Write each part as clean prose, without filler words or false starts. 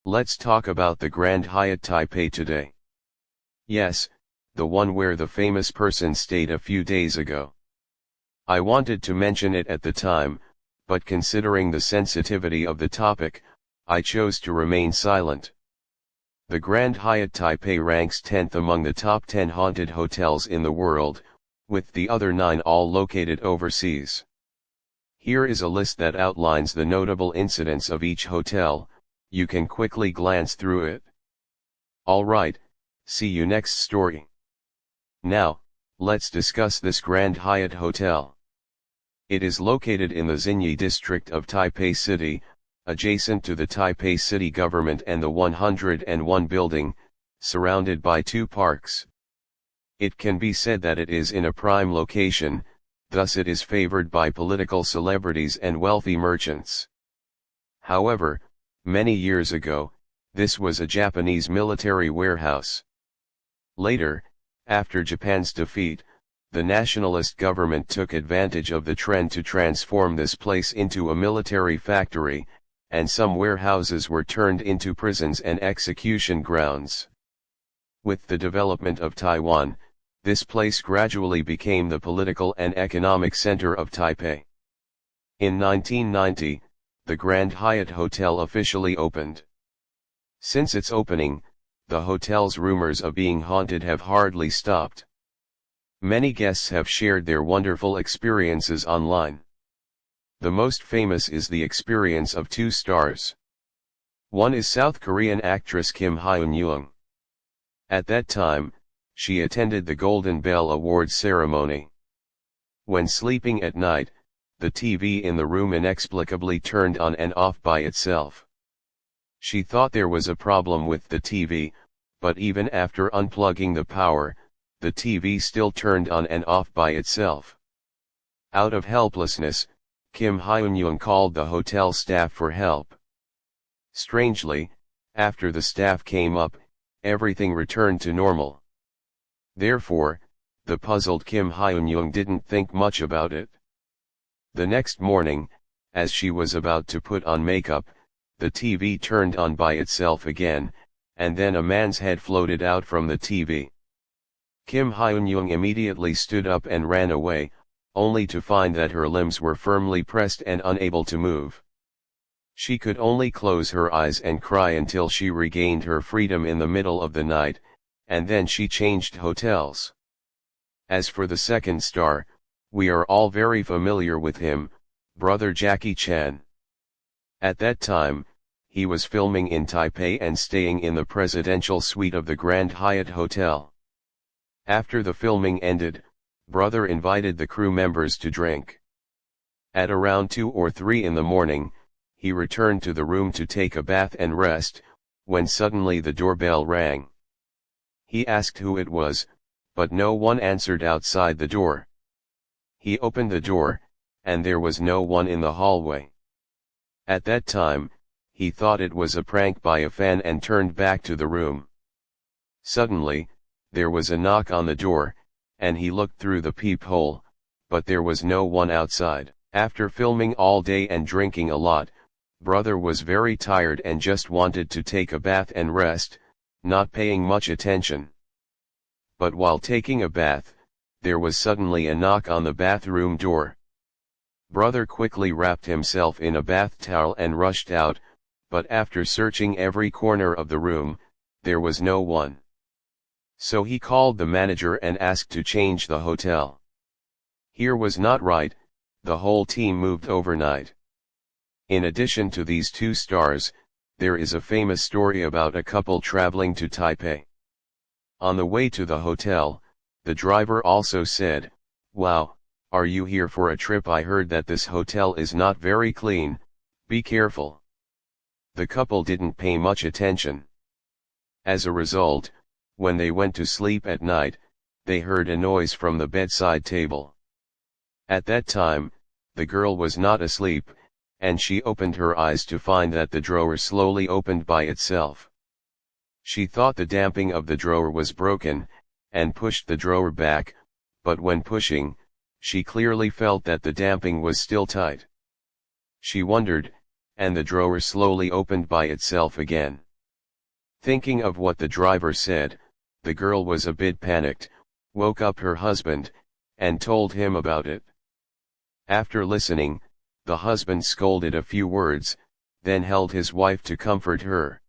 Let's talk about the Grand Hyatt Taipei today. Yes, the one where the famous person stayed a few days ago. I wanted to mention it at the time, but considering the sensitivity of the topic, I chose to remain silent. The Grand Hyatt Taipei ranks 10th among the top 10 haunted hotels in the world, with the other 9 all located overseas. Here is a list that outlines the notable incidents of each hotel. You can quickly glance through it. Alright, see you next story. Now, let's discuss this Grand Hyatt Hotel. It is located in the Xinyi district of Taipei City, adjacent to the Taipei City government and the 101 building, surrounded by 2 parks. It can be said that it is in a prime location, thus it is favored by political celebrities and wealthy merchants. However, many years ago, this was a Japanese military warehouse. Later, after Japan's defeat, the nationalist government took advantage of the trend to transform this place into a military factory, and some warehouses were turned into prisons and execution grounds. With the development of Taiwan, this place gradually became the political and economic center of Taipei. In 1990, the Grand Hyatt Hotel officially opened. Since its opening, the hotel's rumors of being haunted have hardly stopped. Many guests have shared their wonderful experiences online. The most famous is the experience of 2 stars. One is South Korean actress Kim Hyun-young. At that time, she attended the Golden Bell Awards ceremony. When sleeping at night, the TV in the room inexplicably turned on and off by itself. She thought there was a problem with the TV, but even after unplugging the power, the TV still turned on and off by itself. Out of helplessness, Kim Hyun-young called the hotel staff for help. Strangely, after the staff came up, everything returned to normal. Therefore, the puzzled Kim Hyun-young didn't think much about it. The next morning, as she was about to put on makeup, the TV turned on by itself again, and then a man's head floated out from the TV. Kim Hyun-young immediately stood up and ran away, only to find that her limbs were firmly pressed and unable to move. She could only close her eyes and cry until she regained her freedom in the middle of the night, and then she changed hotels. As for the second star, we are all very familiar with him, brother Jackie Chan. At that time, he was filming in Taipei and staying in the presidential suite of the Grand Hyatt Hotel. After the filming ended, brother invited the crew members to drink. At around 2 or 3 in the morning, he returned to the room to take a bath and rest, when suddenly the doorbell rang. He asked who it was, but no one answered outside the door. He opened the door, and there was no one in the hallway. At that time, he thought it was a prank by a fan and turned back to the room. Suddenly, there was a knock on the door, and he looked through the peephole, but there was no one outside. After filming all day and drinking a lot, brother was very tired and just wanted to take a bath and rest, not paying much attention. But while taking a bath, there was suddenly a knock on the bathroom door. Brother quickly wrapped himself in a bath towel and rushed out, but after searching every corner of the room, there was no one. So he called the manager and asked to change the hotel. Here was not right, the whole team moved overnight. In addition to these 2 stars, there is a famous story about a couple traveling to Taipei. On the way to the hotel, the driver also said, "Wow, are you here for a trip? I heard that this hotel is not very clean, be careful." The couple didn't pay much attention. As a result, when they went to sleep at night, they heard a noise from the bedside table. At that time, the girl was not asleep, and she opened her eyes to find that the drawer slowly opened by itself. She thought the damping of the drawer was broken, and pushed the drawer back, but when pushing, she clearly felt that the damping was still tight. She wondered, and the drawer slowly opened by itself again. Thinking of what the driver said, the girl was a bit panicked, woke up her husband, and told him about it. After listening, the husband scolded a few words, then held his wife to comfort her.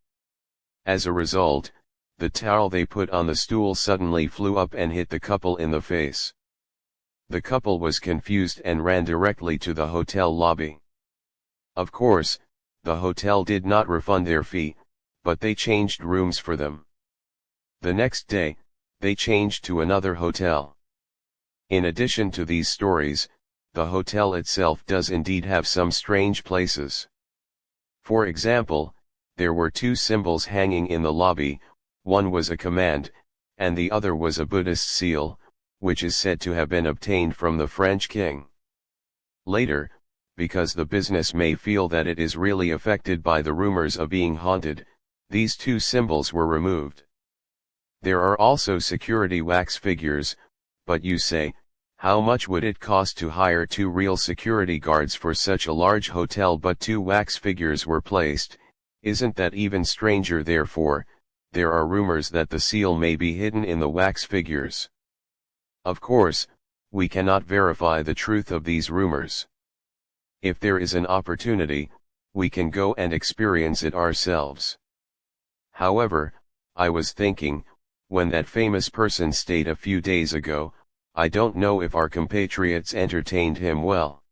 As a result, the towel they put on the stool suddenly flew up and hit the couple in the face. The couple was confused and ran directly to the hotel lobby. Of course, the hotel did not refund their fee, but they changed rooms for them. The next day, they changed to another hotel. In addition to these stories, the hotel itself does indeed have some strange places. For example, there were two symbols hanging in the lobby, one was a command, and the other was a Buddhist seal, which is said to have been obtained from the French king. Later, because the business may feel that it is really affected by the rumors of being haunted, these two symbols were removed. There are also security wax figures, but you say, how much would it cost to hire 2 real security guards for such a large hotel, but 2 wax figures were placed? Isn't that even stranger? Therefore, there are rumors that the seal may be hidden in the wax figures. Of course, we cannot verify the truth of these rumors. If there is an opportunity, we can go and experience it ourselves. However, I was thinking, when that famous person stayed a few days ago, I don't know if our compatriots entertained him well.